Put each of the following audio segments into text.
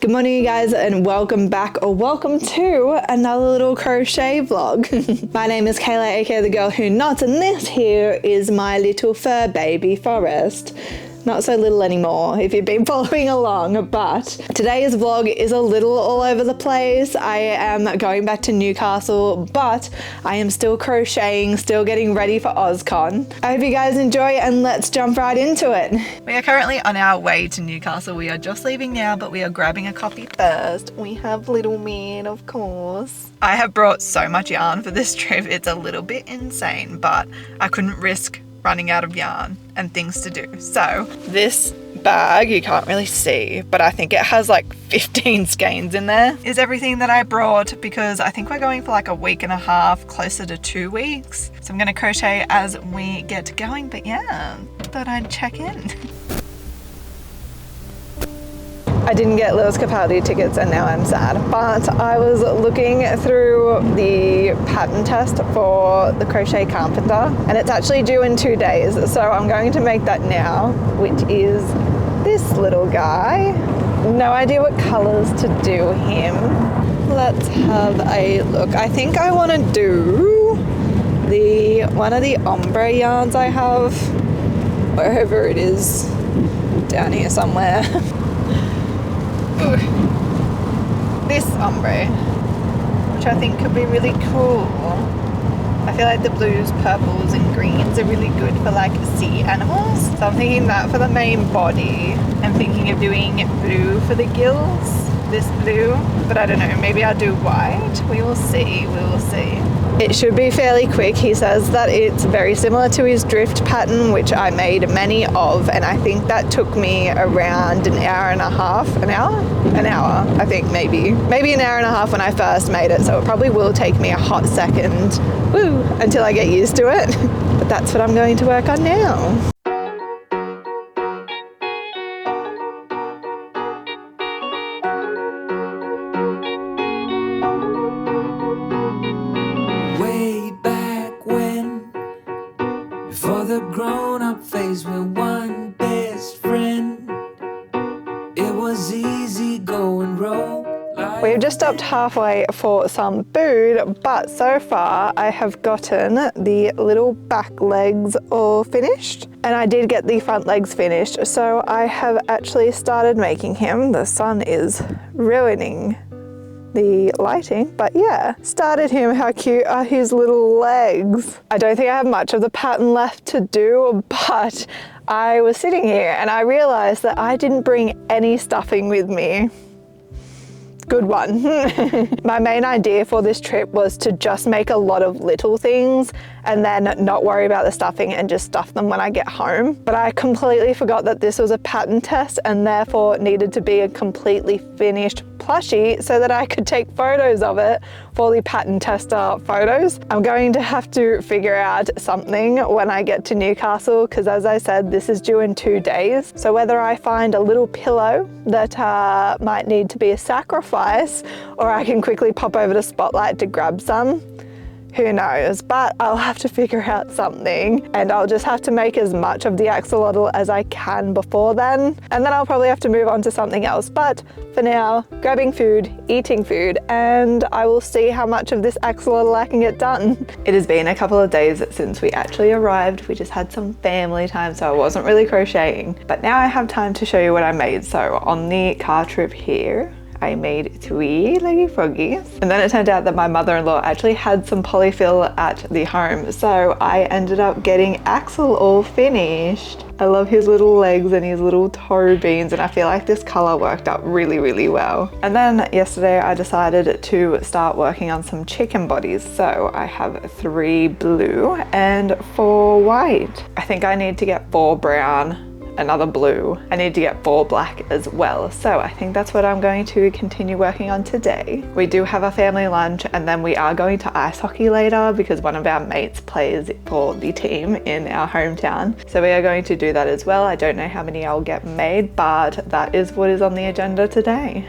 Good morning, you guys, and welcome back, or welcome to another little crochet vlog. My name is Kayla, aka the girl who knots, and this here is my little fur baby Forest. Not so little anymore if you've been following along, but today's vlog is a little all over the place. I am going back to Newcastle, but I am still crocheting, still getting ready for OzCon. I hope you guys enjoy, and let's jump right into it. We are currently on our way to Newcastle. We are just leaving now, but we are grabbing a copy first. We have little man, of course. I have brought so much yarn for this trip. It's a little bit insane, but I couldn't risk running out of yarn and things to do. So this bag, you can't really see, but I think it has like 15 skeins in there, is everything that I brought, because I think we're going for like a week and a half, closer to 2 weeks. So I'm going to crochet as we get going, but yeah, thought I'd check in. I didn't get Lewis Capaldi tickets and now I'm sad, but I was looking through the pattern test for the Crochet Carpenter, and it's actually due in 2 days, so I'm going to make that now, which is this little guy. No idea what colors to do him. Let's have a look. I think I want to do one of the ombre yarns I have, wherever it is, down here somewhere. Ooh. This ombre, which I think could be really cool. I feel like the blues, purples and greens are really good for like sea animals, so I'm thinking that for the main body. I'm thinking of doing blue for the gills, this blue, but I don't know, maybe I'll do white. We will see, we will see. It should be fairly quick. He says that it's very similar to his drift pattern, which I made many of, and I think that took me around an hour and a half, an hour, I think, maybe an hour and a half when I first made it, so it probably will take me a hot second, until I get used to it. But that's what I'm going to work on now. We've just stopped halfway for some food, but so far I have gotten the little back legs all finished, and I did get the front legs finished, so I have actually started making him. The sun is ruining the lighting, but yeah, started him. How cute are his little legs? I don't think I have much of the pattern left to do, but I was sitting here and I realized that I didn't bring any stuffing with me. Good one. My main idea for this trip was to just make a lot of little things and then not worry about the stuffing and just stuff them when I get home. But I completely forgot that this was a pattern test and therefore needed to be a completely finished plushie so that I could take photos of it for the pattern tester photos. I'm going to have to figure out something when I get to Newcastle, because as I said, this is due in 2 days. So whether I find a little pillow that might need to be a sacrifice, or I can quickly pop over to Spotlight to grab some, who knows, but I'll have to figure out something, and I'll just have to make as much of the axolotl as I can before then, and then I'll probably have to move on to something else. But for now, grabbing food, eating food, and I will see how much of this axolotl I can get done. It has been a couple of days since we actually arrived. We just had some family time, so I wasn't really crocheting, but now I have time to show you what I made. So on the car trip here, I made 3 Leggy Froggies, and then it turned out that my mother-in-law actually had some polyfill at the home, so I ended up getting Axel all finished. I love his little legs and his little toe beans, and I feel like this color worked out really, really well. And then yesterday I decided to start working on some chicken bodies, so I have 3 blue and 4 white. I think I need to get 4 brown, another blue. I need to get 4 black as well. So I think that's what I'm going to continue working on today. We do have a family lunch, and then we are going to ice hockey later because one of our mates plays for the team in our hometown. So we are going to do that as well. I don't know how many I'll get made, but that is what is on the agenda today.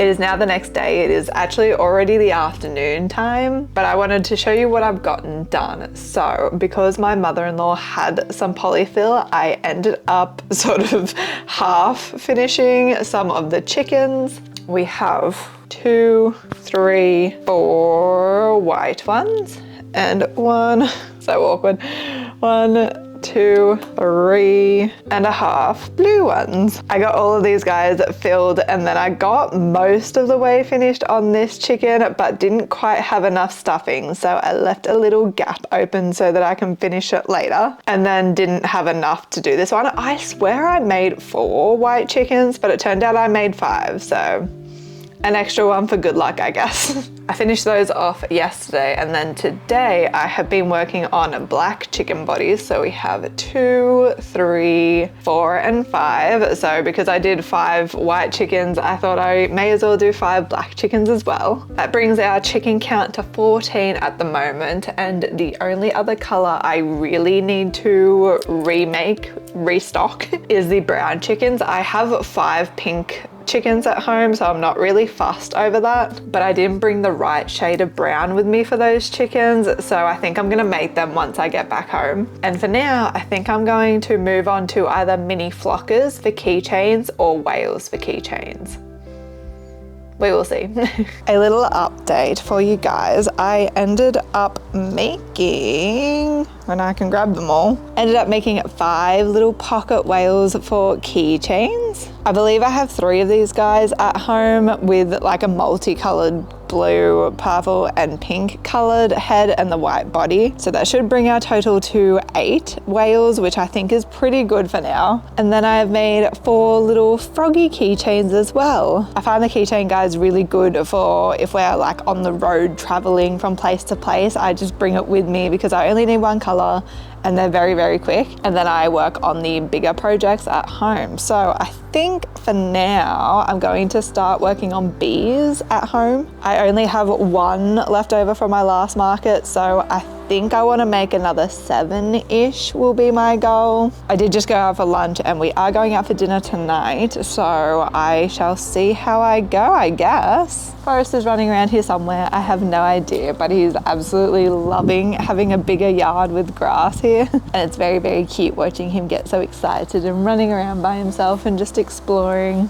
It is now the next day. It is actually already the afternoon time, but I wanted to show you what I've gotten done. So because my mother-in-law had some polyfill, I ended up sort of half finishing some of the chickens. We have 2, 3, 4 white ones and one, so awkward, 1, 2, 3.5 blue ones. I got all of these guys filled, and then I got most of the way finished on this chicken, but didn't quite have enough stuffing. So I left a little gap open so that I can finish it later, and then didn't have enough to do this one. I swear I made 4 white chickens, but it turned out I made 5. So an extra one for good luck, I guess. I finished those off yesterday, and then today I have been working on black chicken bodies. So we have 2, 3, 4, and 5. So because I did 5 white chickens, I thought I may as well do 5 black chickens as well. That brings our chicken count to 14 at the moment, and the only other color I really need to restock is the brown chickens. I have 5 pink chickens at home, so I'm not really fussed over that, but I didn't bring the right shade of brown with me for those chickens, so I think I'm gonna make them once I get back home. And for now, I think I'm going to move on to either mini flockers for keychains or whales for keychains. We will see. A little update for you guys. I ended up making, when I can grab them all, ended up making 5 little pocket whales for keychains. I believe I have 3 of these guys at home with like a multicolored blue, purple, and pink colored head and the white body. So that should bring our total to 8 whales, which I think is pretty good for now. And then I have made 4 little froggy keychains as well. I find the keychain guys really good for if we're like on the road traveling from place to place. I just bring it with me because I only need one color and they're very, very quick. And then I work on the bigger projects at home. So I think for now, I'm going to start working on bees at home. I only have 1 left over from my last market, so I think I want to make another 7-ish will be my goal. I did just go out for lunch and we are going out for dinner tonight, so I shall see how I go, I guess. Forrest is running around here somewhere, I have no idea, but he's absolutely loving having a bigger yard with grass here. And it's very, very cute watching him get so excited and running around by himself and just exploring.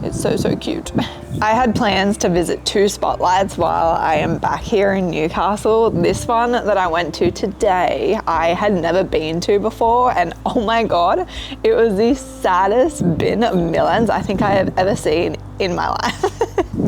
It's so, so cute. I had plans to visit 2 spotlights while I am back here in Newcastle. This one that I went to today, I had never been to before, and oh my God, it was the saddest bin of Millens I think I have ever seen in my life.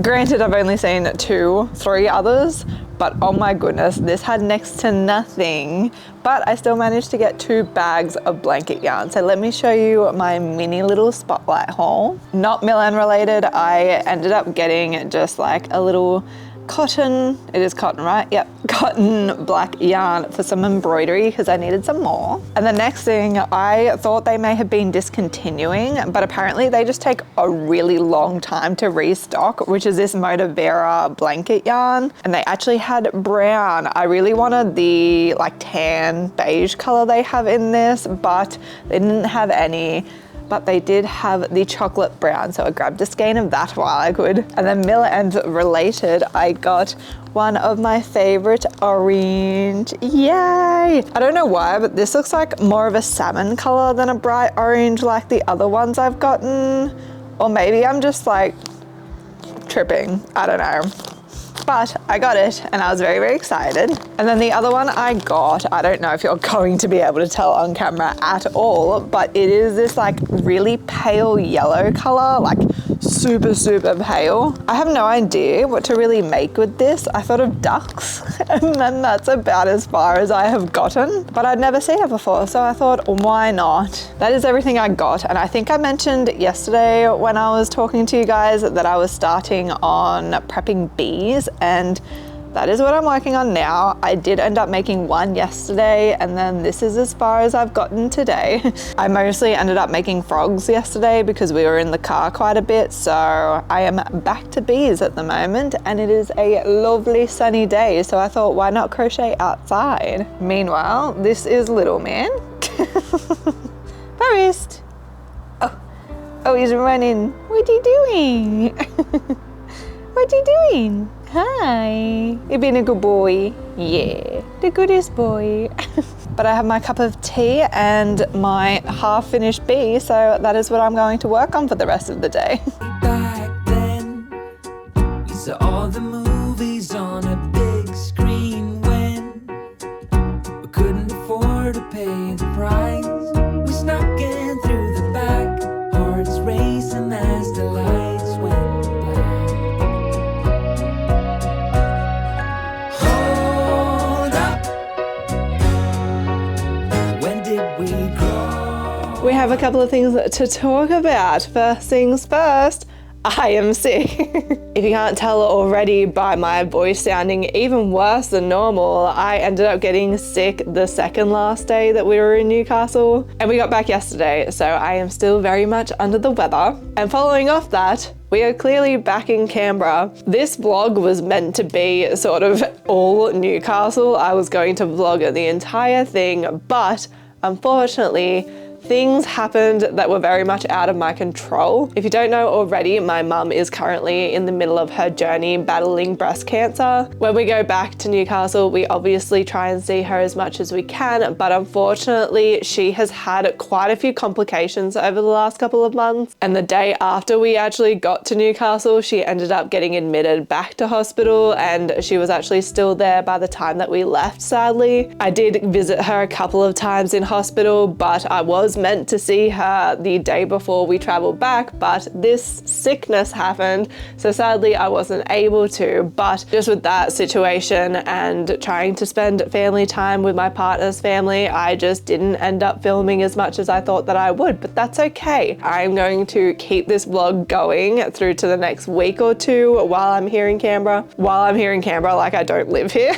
Granted, I've only seen 2, 3 others, but oh my goodness, this had next to nothing, but I still managed to get 2 bags of blanket yarn. So let me show you my mini little spotlight haul. Not Milan related, I ended up getting just like a little cotton, it is cotton, right? Yep, cotton black yarn for some embroidery because I needed some more. And the next thing, I thought they may have been discontinuing, but apparently they just take a really long time to restock, which is this Motivera blanket yarn. And they actually had brown. I really wanted the like tan beige color they have in this, but they didn't have any. But they did have the chocolate brown, so I grabbed a skein of that while I could. And then Milland related, I got one of my favorite orange. Yay! I don't know why, but this looks like more of a salmon color than a bright orange like the other ones I've gotten. Or maybe I'm just like tripping, I don't know. But I got it and I was very, very excited. And then the other one I got, I don't know if you're going to be able to tell on camera at all, but it is this like really pale yellow color, like super, super pale. I have no idea what to really make with this. I thought of ducks and then that's about as far as I have gotten, but I'd never seen it before. So I thought, why not? That is everything I got. And I think I mentioned yesterday when I was talking to you guys that I was starting on prepping bees, and that is what I'm working on now. I did end up making 1 yesterday, and then this is as far as I've gotten today. I mostly ended up making frogs yesterday because we were in the car quite a bit, so I am back to bees at the moment, and it is a lovely sunny day, so I thought, why not crochet outside? Meanwhile, this is little man. Forrest! Oh, he's running. What are you doing? What you doing? Hi. You being a good boy? Yeah, the goodest boy. But I have my cup of tea and my half-finished bee, so that is what I'm going to work on for the rest of the day. Back then, we saw all the movies on a big screen when we couldn't afford to pay the price. We snuck in through the back, hearts racing as the lights went black. Hold up, when did we grow? We have a couple of things to talk about. First things first, I am sick. If you can't tell already by my voice sounding even worse than normal, I ended up getting sick the second last day that we were in Newcastle, and we got back yesterday, so I am still very much under the weather. And following off that, we are clearly back in Canberra. This vlog was meant to be sort of all Newcastle. I was going to vlog the entire thing, but unfortunately, things happened that were very much out of my control. If you don't know already, my mum is currently in the middle of her journey battling breast cancer. When we go back to Newcastle, we obviously try and see her as much as we can, but unfortunately, she has had quite a few complications over the last couple of months. And the day after we actually got to Newcastle, she ended up getting admitted back to hospital, and she was actually still there by the time that we left, sadly. I did visit her a couple of times in hospital, but I was meant to see her the day before we traveled back, but this sickness happened, so sadly I wasn't able to. But just with that situation and trying to spend family time with my partner's family, I just didn't end up filming as much as I thought that I would, but that's okay. I'm going to keep this vlog going through to the next week or two while I'm here in Canberra. While I'm here in Canberra, like I don't live here.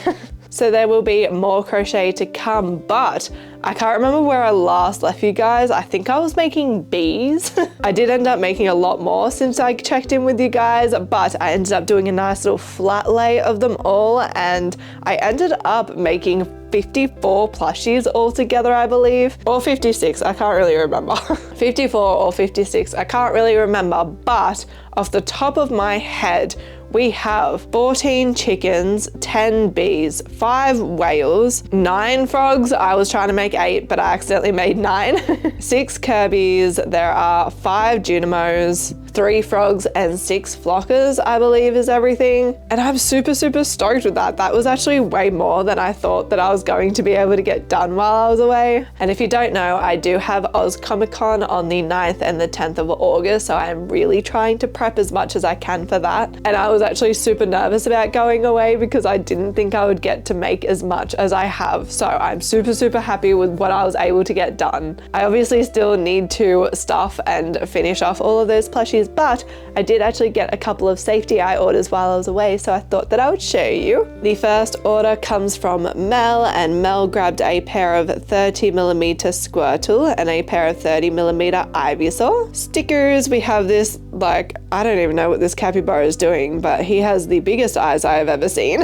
So there will be more crochet to come, but I can't remember where I last left you guys. I think I was making bees. I did end up making a lot more since I checked in with you guys, but I ended up doing a nice little flat lay of them all, and I ended up making 54 plushies altogether, I believe, or 56, I can't really remember. 54 or 56, I can't really remember, but off the top of my head, we have 14 chickens, 10 bees, 5 whales, 9 frogs. I was trying to make 8, but I accidentally made 9. 6 Kirbys, there are 5 Junimos, 3 frogs and 6 flockers, I believe is everything. And I'm super stoked with that. That was actually way more than I thought that I was going to be able to get done while I was away. And if you don't know, I do have Oz Comic Con on the 9th and the 10th of August, so I'm really trying to prep as much as I can for that. And I was actually super nervous about going away because I didn't think I would get to make as much as I have. So I'm super happy with what I was able to get done. I obviously still need to stuff and finish off all of those plushies, but I did actually get a couple of safety eye orders while I was away, so I thought that I would show you. The first order comes from Mel, and Mel grabbed a pair of 30mm Squirtle and a pair of 30mm Ivysaur. Stickers, we have this, like, I don't even know what this capybara is doing, but he has the biggest eyes I have ever seen.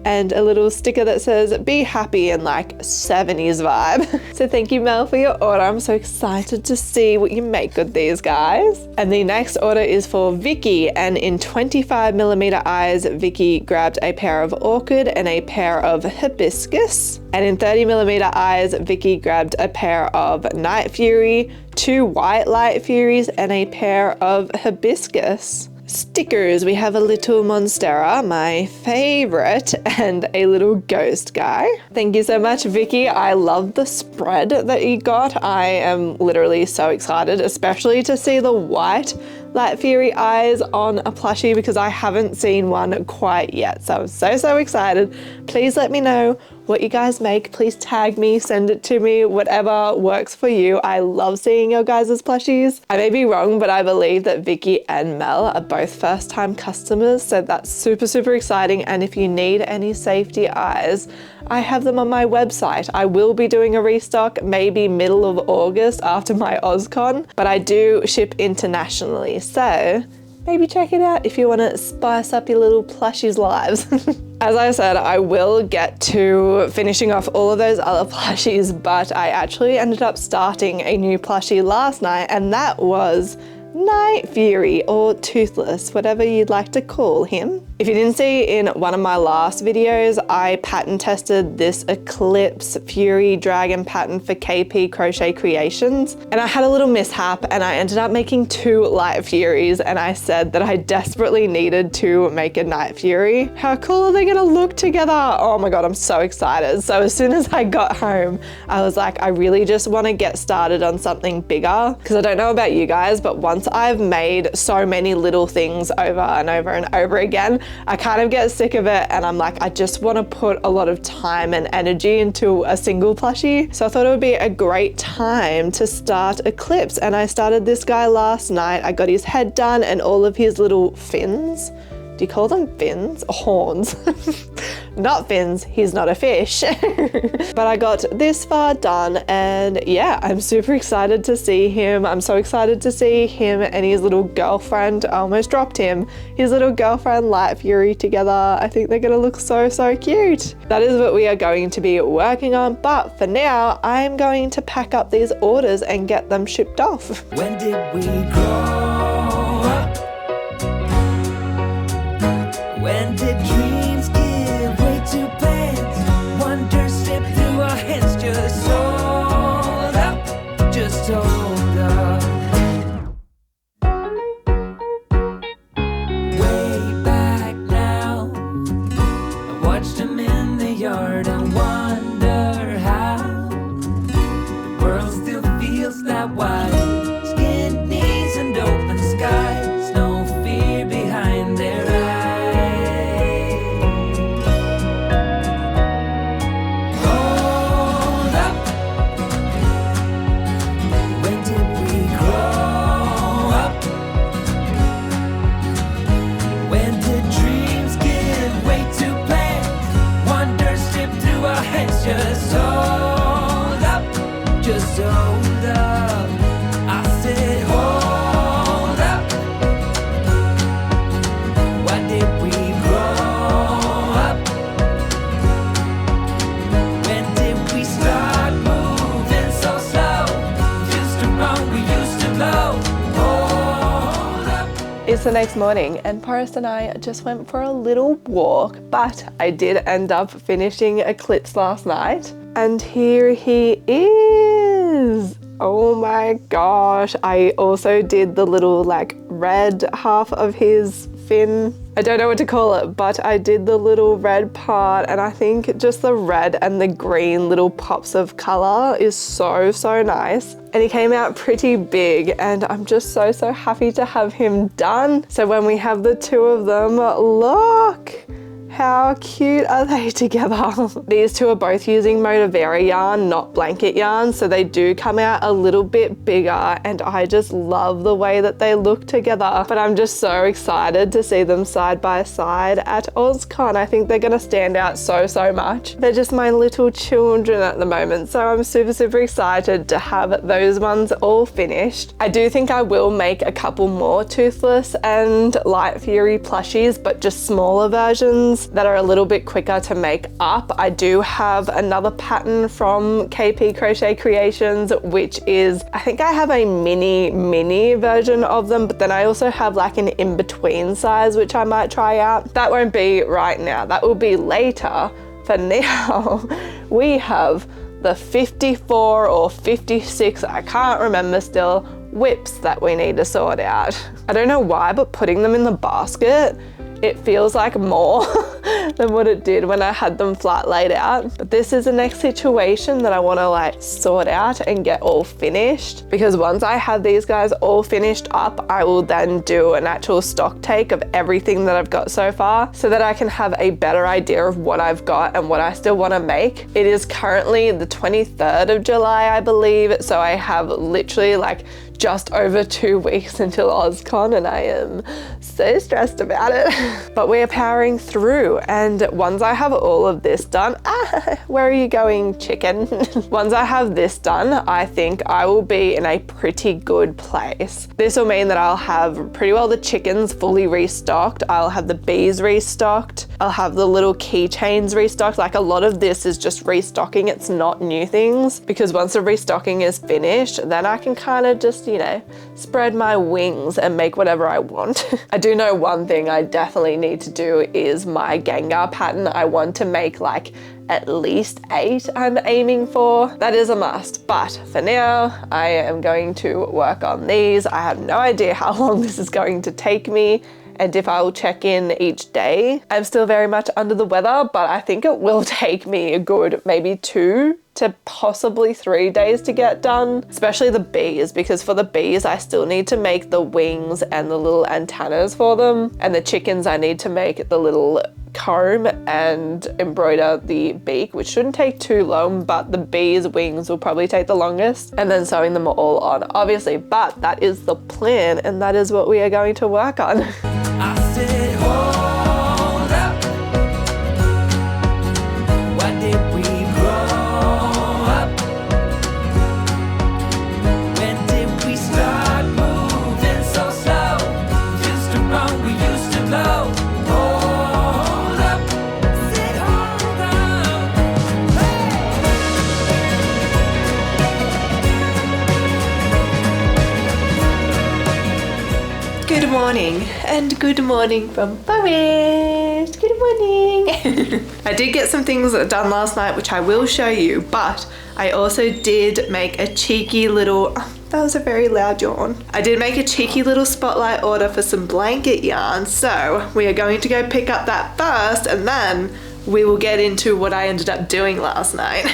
And a little sticker that says, be happy, in like 70s vibe. So thank you, Mel, for your order. I'm so excited to see what you make with these guys. And the next order is for Vicky, and in 25mm eyes, Vicky grabbed a pair of Orchid and a pair of Hibiscus. And in 30mm eyes, Vicky grabbed a pair of Night Fury, 2 white Light Furies, and a pair of Hibiscus. Stickers, we have a little Monstera, my favorite, and a little ghost guy. Thank you so much, Vicky. I love the spread that you got. I am literally so excited, especially to see the white Light Fury eyes on a plushie because I haven't seen one quite yet. So I'm so excited. Please let me know what you guys make. Please tag me, send it to me, whatever works for you. I love seeing your guys' plushies. I may be wrong, but I believe that Vicky and Mel are both first-time customers, so that's super exciting. And if you need any safety eyes, I have them on my website. I will be doing a restock maybe middle of August after my OzCon, but I do ship internationally, so maybe check it out if you want to spice up your little plushies lives. As I said, I will get to finishing off all of those other plushies, but I actually ended up starting a new plushie last night, and that was Night Fury, or Toothless, whatever you'd like to call him. If you didn't see in one of my last videos, I pattern tested this Eclipse Fury Dragon pattern for KP Crochet Creations, and I had a little mishap and I ended up making 2 Light Furies, and I said that I desperately needed to make a Night Fury. How cool are they gonna look together? Oh my god, I'm so excited. So as soon as I got home, I was like, I really just want to get started on something bigger, because I don't know about you guys, but once I've made so many little things over and over and over again, I kind of get sick of it, and I'm like, I just want to put a lot of time and energy into a single plushie. So I thought it would be a great time to start Eclipse, and I started this guy last night. I got his head done and all of his little fins. Do you call them fins? Horns. Not fins, he's not a fish. But I got this far done, and yeah, I'm super excited to see him. I'm so excited to see him and his little girlfriend, I almost dropped him, his little girlfriend Light Fury together. I think they're gonna look so, so cute. That is what we are going to be working on, but for now, I'm going to pack up these orders and get them shipped off. When did we grow up? When did dreams give way to plans? Wonder slip through our hands. Just hold up, just hold up. Way back now, I watched him in the yard and wonder how the world still feels that wide. Skin, knees, and open skies. No fear behind their eyes. Just hold up, just hold up. I said hold up. Why did we grow up? When did we start moving so slow? Just around we used to blow. Hold up. It's the next morning, and Forrest and I just went for a little walk, but I did end up finishing Eclipse last night, and here he is. Oh my gosh, I also did the little like red half of his fin. I don't know what to call it, but I did the little red part, and I think just the red and the green little pops of color is so, so nice. And he came out pretty big, and I'm just so, so happy to have him done. So when we have the 2 of them, look! How cute are they together? These 2 are both using Motivera yarn, not blanket yarn, so they do come out a little bit bigger, and I just love the way that they look together. But I'm just so excited to see them side by side at OzCon. I think they're gonna stand out so, so much. They're just my little children at the moment, so I'm super, super excited to have those ones all finished. I do think I will make a couple more Toothless and Light Fury plushies, but just smaller versions that are a little bit quicker to make up. I do have another pattern from KP Crochet Creations, which is, I think I have a mini version of them, but then I also have like an in-between size, which I might try out. That won't be right now, that will be later. For now, we have the 54 or 56, I can't remember still, whips that we need to sort out. I don't know why, but putting them in the basket, it feels like more than what it did when I had them flat laid out. But this is the next situation that I want to like sort out and get all finished, because once I have these guys all finished up, I will then do an actual stock take of everything that I've got so far, so that I can have a better idea of what I've got and what I still want to make. It is currently the 23rd of July, I believe, so I have literally like just over 2 weeks until OzCon, and I am so stressed about it. But we are powering through, and once I have all of this done, Where are you going, chicken? Once I have this done, I think I will be in a pretty good place. This will mean that I'll have pretty well the chickens fully restocked. I'll have the bees restocked. I'll have the little keychains restocked. Like, a lot of this is just restocking. It's not new things, because once the restocking is finished, then I can kind of just, you know, spread my wings and make whatever I want. I do know one thing I definitely need to do is my Gengar pattern. I want to make like at least 8 I'm aiming for. That is a must, but for now I am going to work on these. I have no idea how long this is going to take me and if I will check in each day. I'm still very much under the weather, but I think it will take me a good maybe 2 to possibly 3 days to get done, especially the bees, because for the bees I still need to make the wings and the little antennas for them, and the chickens I need to make the little comb and embroider the beak, which shouldn't take too long, but the bees' wings will probably take the longest, and then sewing them all on, obviously. But that is the plan, and that is what we are going to work on. I said, hold up. Why did we grow up? When did we start moving so slow? Used to run, we used to glow. Hold up. Said, hold up. Hey. Good morning, and good morning from Forest. Good morning. I did get some things done last night, which I will show you, but I also did make a cheeky little, that was a very loud yawn. I did make a cheeky little spotlight order for some blanket yarn, so we are going to go pick up that first, and then we will get into what I ended up doing last night.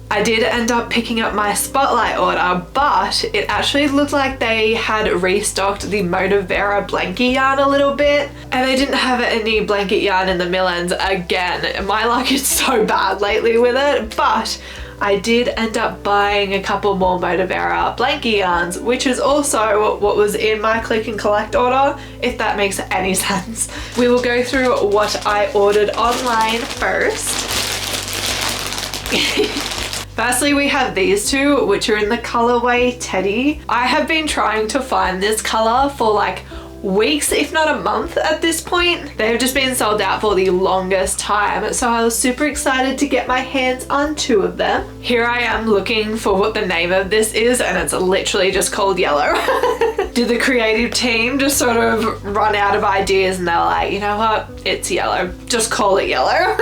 I did end up picking up my spotlight order, but it actually looked like they had restocked the Motivera blanket yarn a little bit, and they didn't have any blanket yarn in the Millens again. My luck is so bad lately with it, but I did end up buying a couple more Motivera blanket yarns, which is also what was in my click and collect order, if that makes any sense. We will go through what I ordered online first. Firstly, we have these two, which are in the colorway Teddy. I have been trying to find this color for like weeks, if not a month at this point. They have just been sold out for the longest time, so I was super excited to get my hands on 2 of them. Here I am looking for what the name of this is, and it's literally just called Yellow. Did the creative team just sort of run out of ideas and they're like, you know what, it's yellow, just call it Yellow.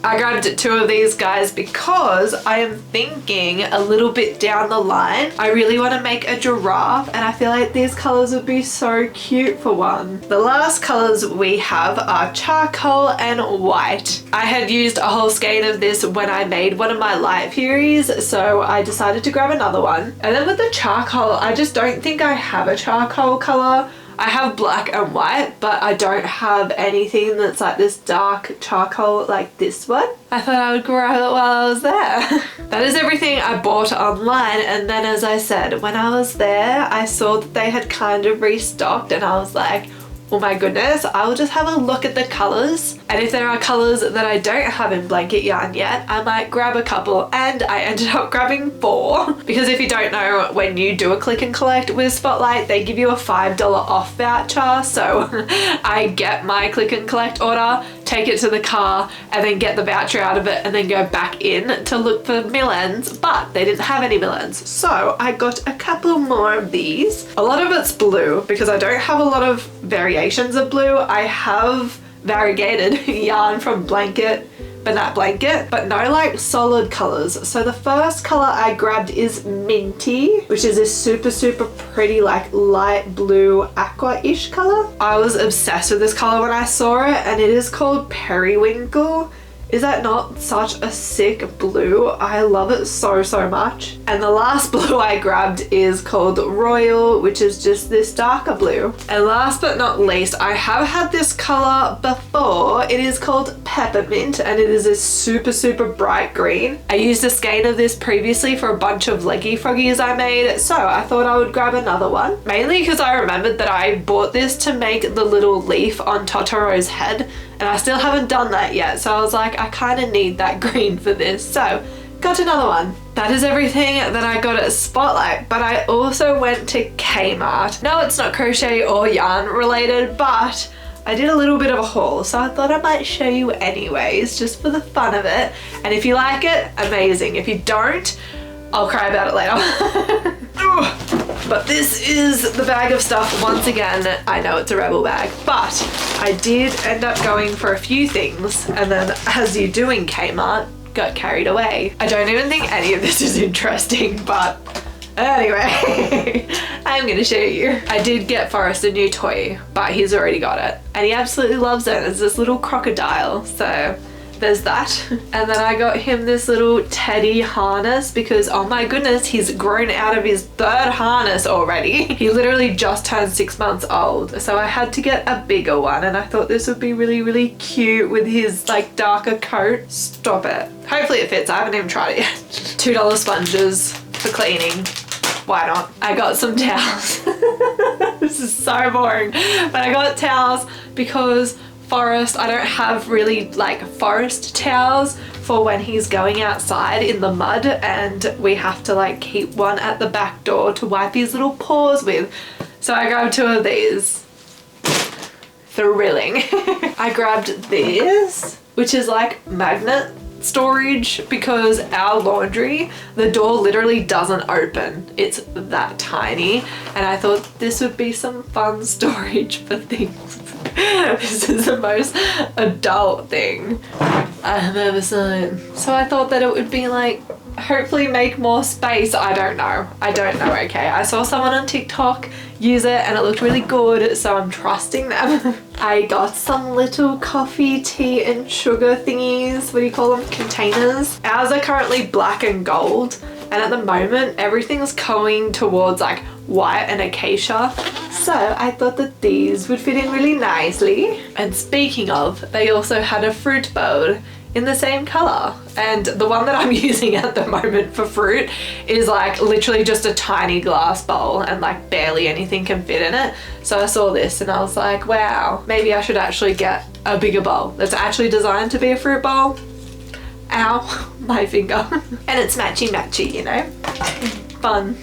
I grabbed 2 of these guys because I am thinking a little bit down the line I really want to make a giraffe, and I feel like these colors would be so cute for one. The last colors we have are charcoal and white. I had used a whole skein of this when I made one of my light furies, so I decided to grab another one. And then with the charcoal, I just don't think I have a charcoal color. I have black and white, but I don't have anything that's like this dark charcoal like this one. I thought I would grab it while I was there. That is everything I bought online, and then as I said, when I was there, I saw that they had kind of restocked, and I was like, oh my goodness, I will just have a look at the colors, and if there are colors that I don't have in blanket yarn yet, I might grab a couple, and I ended up grabbing 4 because if you don't know, when you do a click and collect with Spotlight, they give you a $5 off voucher, so I get my click and collect order, take it to the car, and then get the voucher out of it, and then go back in to look for Millens, but they didn't have any Millens, so I got a couple more of these. A lot of it's blue because I don't have a lot of variations of blue. I have variegated yarn from blanket, banana blanket, but no like solid colors. So the first color I grabbed is Minty, which is this super pretty like light blue aqua-ish color. I was obsessed with this color when I saw it, and it is called Periwinkle. Is that not such a sick blue? I love it so, so much. And the last blue I grabbed is called Royal, which is just this darker blue. And last but not least, I have had this color before. It is called Peppermint, and it is this super, super bright green. I used a skein of this previously for a bunch of Leggy Froggies I made, so I thought I would grab another one. Mainly because I remembered that I bought this to make the little leaf on Totoro's head, and I still haven't done that yet, so I was like, I kind of need that green for this, so got another one. That is everything that I got at Spotlight, but I also went to Kmart. No, it's not crochet or yarn related, but I did a little bit of a haul, so I thought I might show you anyways, just for the fun of it. And if you like it, amazing. If you don't, I'll cry about it later. But this is the bag of stuff once again. I know it's a rebel bag, but I did end up going for a few things, and then as you do in Kmart, got carried away. I don't even think any of this is interesting, but anyway, I'm gonna show you. I did get Forrest a new toy, but he's already got it and he absolutely loves it. It's this little crocodile, so there's that. And then I got him this little teddy harness because, oh my goodness, he's grown out of his third harness already. He literally just turned 6 months old, so I had to get a bigger one, and I thought this would be really, really cute with his like darker coat. Stop it. Hopefully it fits. I haven't even tried it yet. $2 sponges for cleaning. Why not? I got some towels. This is so boring, but I got towels because Forrest, I don't have really like forest towels for when he's going outside in the mud, and we have to like keep one at the back door to wipe his little paws with. So I grabbed 2 of these. Thrilling. I grabbed this, which is like magnet storage, because our laundry, the door literally doesn't open. It's that tiny, and I thought this would be some fun storage for things. This is the most adult thing I have ever seen. So I thought that it would be like, hopefully make more space. I don't know, okay? I saw someone on TikTok use it and it looked really good, so I'm trusting them. I got some little coffee, tea and sugar thingies. What do you call them? Containers. Ours are currently black and gold, and at the moment everything's going towards like white and acacia, so I thought that these would fit in really nicely. And speaking of, they also had a fruit bowl in the same color, and the one that I'm using at the moment for fruit is like literally just a tiny glass bowl and like barely anything can fit in it. So I saw this and I was like, wow, maybe I should actually get a bigger bowl that's actually designed to be a fruit bowl. Ow, my finger. And it's matchy, you know? Fun.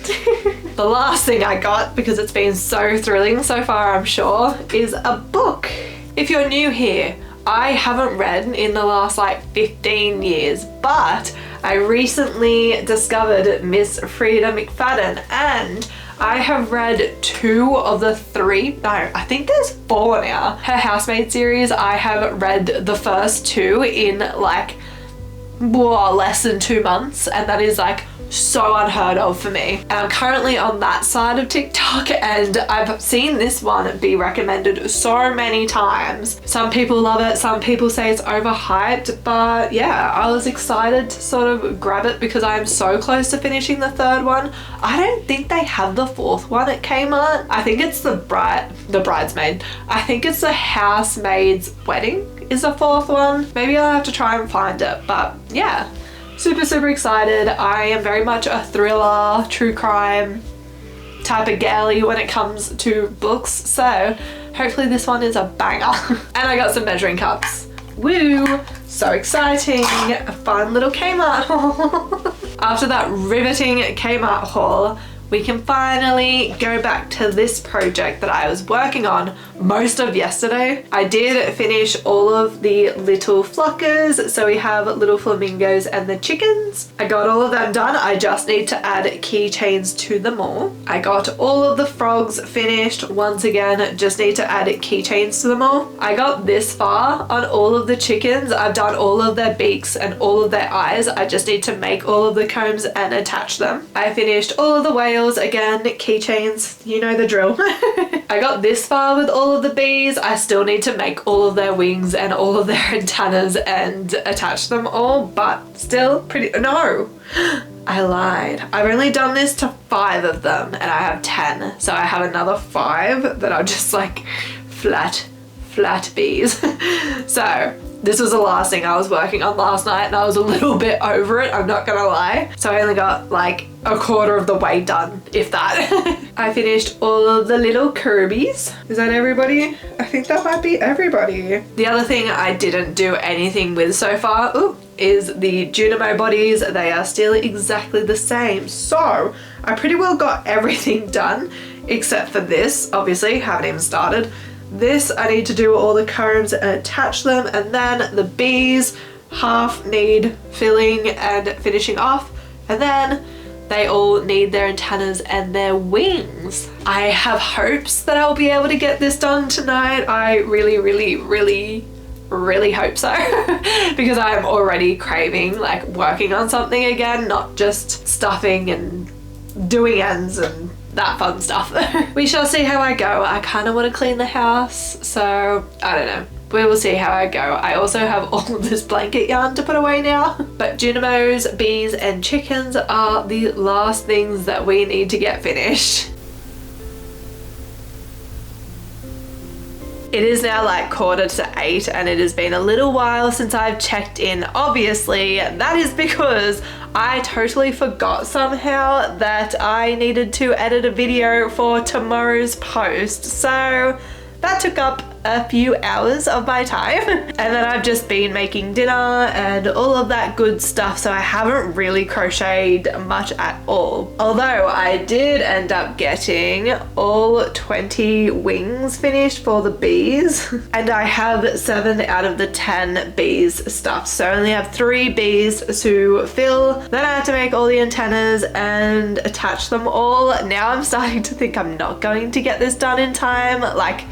The last thing I got, because it's been so thrilling so far, I'm sure, is a book. If you're new here, I haven't read in the last like 15 years, but I recently discovered Miss Frida McFadden, and I have read 2 of the 3, no, I think there's 4 now. Her Housemaid series, I have read the first 2 in like less than 2 months, and that is like so unheard of for me. And I'm currently on that side of TikTok, and I've seen this one be recommended so many times. Some people love it, some people say it's overhyped, but yeah, I was excited to sort of grab it because I am so close to finishing the 3rd one. I don't think they have the 4th one at Kmart. I think it's the bridesmaid. I think it's the housemaid's wedding is the 4th one. Maybe I'll have to try and find it, but yeah. Super, super excited. I am very much a thriller, true crime type of girly when it comes to books, so hopefully this one is a banger. And I got some measuring cups. Woo! So exciting. A fun little Kmart haul. After that riveting Kmart haul, we can finally go back to this project that I was working on most of yesterday. I did finish all of the little flockers, so we have little flamingos and the chickens. I got all of them done. I just need to add keychains to them all. I got all of the frogs finished. Once again, just need to add keychains to them all. I got this far on all of the chickens. I've done all of their beaks and all of their eyes. I just need to make all of the combs and attach them. I finished all of the whales materials again, keychains, you know the drill. I got this far with all of the bees. I still need to make all of their wings and all of their antennas and attach them all, but still pretty, no, I lied. I've only done this to 5 of them and I have 10. So I have another 5 that are just like flat bees. So this was the last thing I was working on last night and I was a little bit over it, I'm not gonna lie. So I only got like a quarter of the way done, if that. I finished all of the little Kirby's. Is that everybody? I think that might be everybody. The other thing I didn't do anything with so far is the Junimo bodies. They are still exactly the same. So I pretty well got everything done except for this. Obviously, haven't even started. This, I need to do all the combs and attach them, and then the bees half need filling and finishing off, and then they all need their antennas and their wings. I have hopes that I'll be able to get this done tonight. I really hope so because I am already craving like working on something again, not just stuffing and doing ends and that fun stuff. We shall see how I go. I kind of want to clean the house, so I don't know. We will see how I go. I also have all of this blanket yarn to put away now. But Junimos, bees and chickens are the last things that we need to get finished. It is now like 7:45 and it has been a little while since I've checked in. Obviously, that is because I totally forgot somehow that I needed to edit a video for tomorrow's post. So that took up a few hours of my time. And then I've just been making dinner and all of that good stuff, so I haven't really crocheted much at all. Although I did end up getting all 20 wings finished for the bees, and I have 7 out of the 10 bees stuffed. So I only have 3 bees to fill. Then I have to make all the antennas and attach them all. Now I'm starting to think I'm not going to get this done in time, like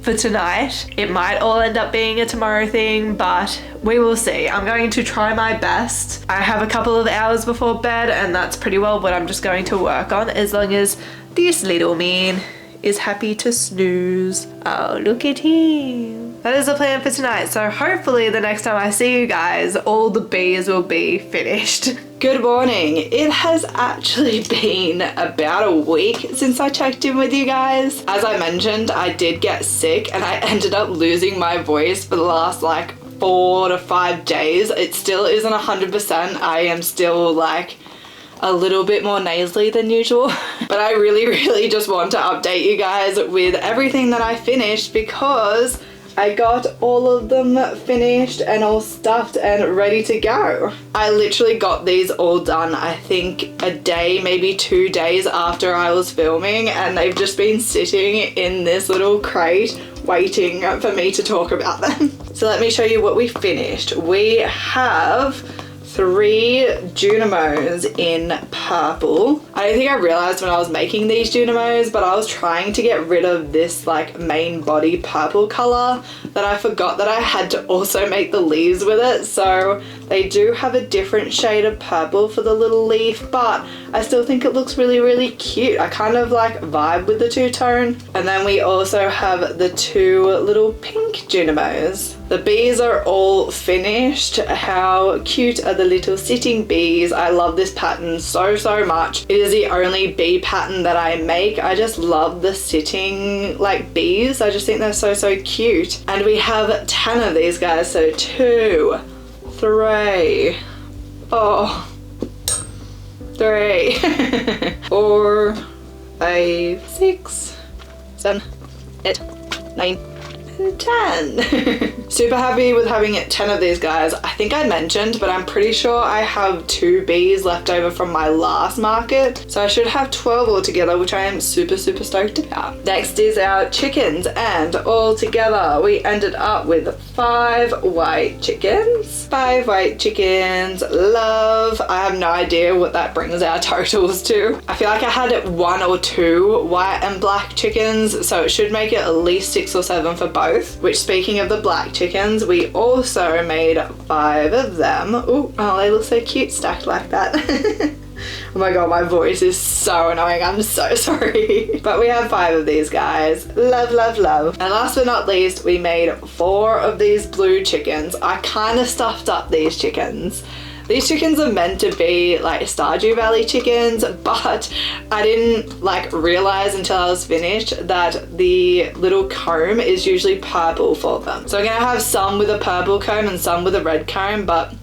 for tonight. It might all end up being a tomorrow thing, but we will see. I'm going to try my best. I have a couple of hours before bed and that's pretty well what I'm just going to work on, as long as this little man is happy to snooze. Oh, look at him. That is the plan for tonight. So hopefully the next time I see you guys, all the bees will be finished. Good morning. It has actually been about a week since I checked in with you guys. As I mentioned, I did get sick and I ended up losing my voice for the last like 4 to 5 days. It still isn't 100%. I am still like a little bit more nasally than usual. But I really just want to update you guys with everything that I finished, because I got all of them finished and all stuffed and ready to go. I literally got these all done, I think a day, maybe 2 days after I was filming, and they've just been sitting in this little crate waiting for me to talk about them. So let me show you what we finished. We have 3 Junimos in purple. I don't think I realized when I was making these Junimos, but I was trying to get rid of this like main body purple color that I forgot that I had to also make the leaves with it. So they do have a different shade of purple for the little leaf, but I still think it looks really cute. I kind of like vibe with the two-tone. And then we also have the 2 little pink Junimos. The bees are all finished. How cute are the little sitting bees? I love this pattern so much. It is the only bee pattern that I make. I just love the sitting like bees. I just think they're so cute. And we have 10 of these guys. So 2, 3, 4, 5, 6, 7, 8, 9, 10. Super happy with having 10 of these guys. I think I mentioned, but I'm pretty sure I have 2 bees left over from my last market. So I should have 12 altogether, which I am super stoked about. Next is our chickens, and all together we ended up with 5 white chickens. 5 white chickens. Love. I have no idea what that brings our totals to. I feel like I had 1 or 2 white and black chickens, so it should make it at least 6 or 7 for both. Which, speaking of the black chickens, we also made 5 of them. Ooh, oh, they look so cute stacked like that. Oh my god, my voice is so annoying. I'm so sorry. But we have 5 of these guys. Love, love, love. And last but not least, we made 4 of these blue chickens. I kind of stuffed up these chickens. These chickens are meant to be like Stardew Valley chickens, but I didn't like realize until I was finished that the little comb is usually purple for them. So I'm gonna have some with a purple comb and some with a red comb, but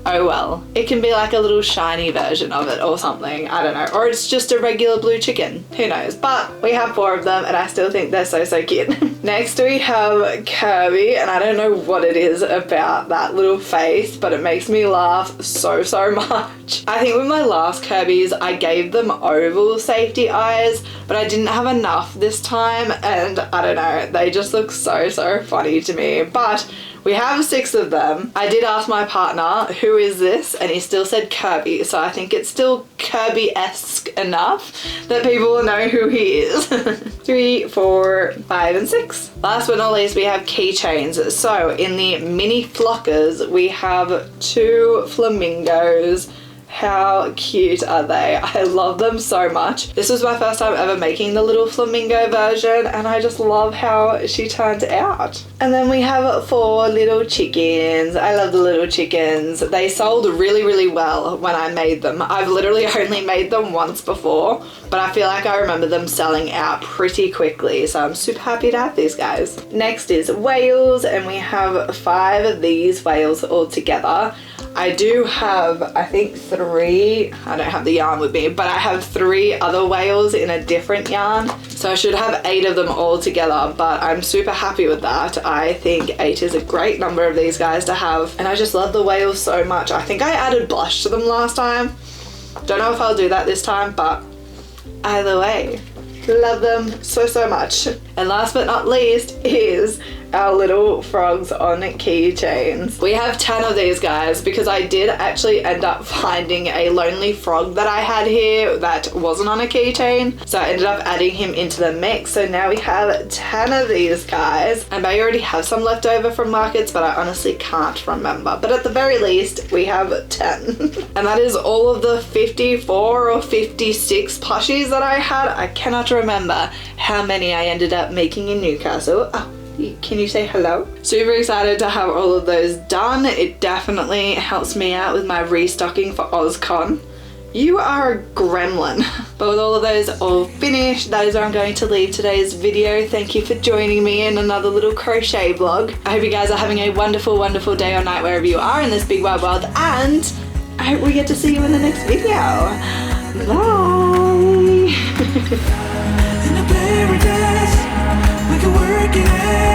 oh well. It can be like a little shiny version of it or something, I don't know. Or it's just a regular blue chicken, who knows. But we have 4 of them and I still think they're so, so cute. Next we have Kirby, and I don't know what it is about that little face, but it makes me laugh so, so much. I think with my last Kirby's, I gave them oval safety eyes, but I didn't have enough this time, and I don't know, they just look so, so funny to me. But we have 6 of them. I did ask my partner, who is this? And he still said Kirby, so I think it's still Kirby-esque enough that people will know who he is. 3, 4, 5, and 6. Last but not least, we have keychains. So in the mini flockers, we have 2 flamingos. How cute are they? I love them so much. This was my first time ever making the little flamingo version, and I just love how she turned out. And then we have 4 little chickens. I love the little chickens. They sold really, really well when I made them. I've literally only made them once before, but I feel like I remember them selling out pretty quickly, so I'm super happy to have these guys. Next is whales, and we have 5 of these whales all together. I do have, I think 3, I don't have the yarn with me, but I have 3 other whales in a different yarn. So I should have 8 of them all together, but I'm super happy with that. I think 8 is a great number of these guys to have, and I just love the whales so much. I think I added blush to them last time. Don't know if I'll do that this time, but either way, love them so, so much. And last but not least is our little frogs on keychains. We have 10 of these guys because I did actually end up finding a lonely frog that I had here that wasn't on a keychain, so I ended up adding him into the mix. So now we have 10 of these guys. I may already have some left over from markets, but I honestly can't remember, but at the very least we have 10. And that is all of the 54 or 56 plushies that I had. I cannot remember how many I ended up making in Newcastle. Oh, can you say hello? Super excited to have all of those done. It definitely helps me out with my restocking for OzCon. You are a gremlin. But with all of those all finished, that is where I'm going to leave today's video. Thank you for joining me in another little crochet vlog. I hope you guys are having a wonderful, wonderful day or night wherever you are in this big wide world, and I hope we get to see you in the next video. Bye! In a paradise, we can work it out.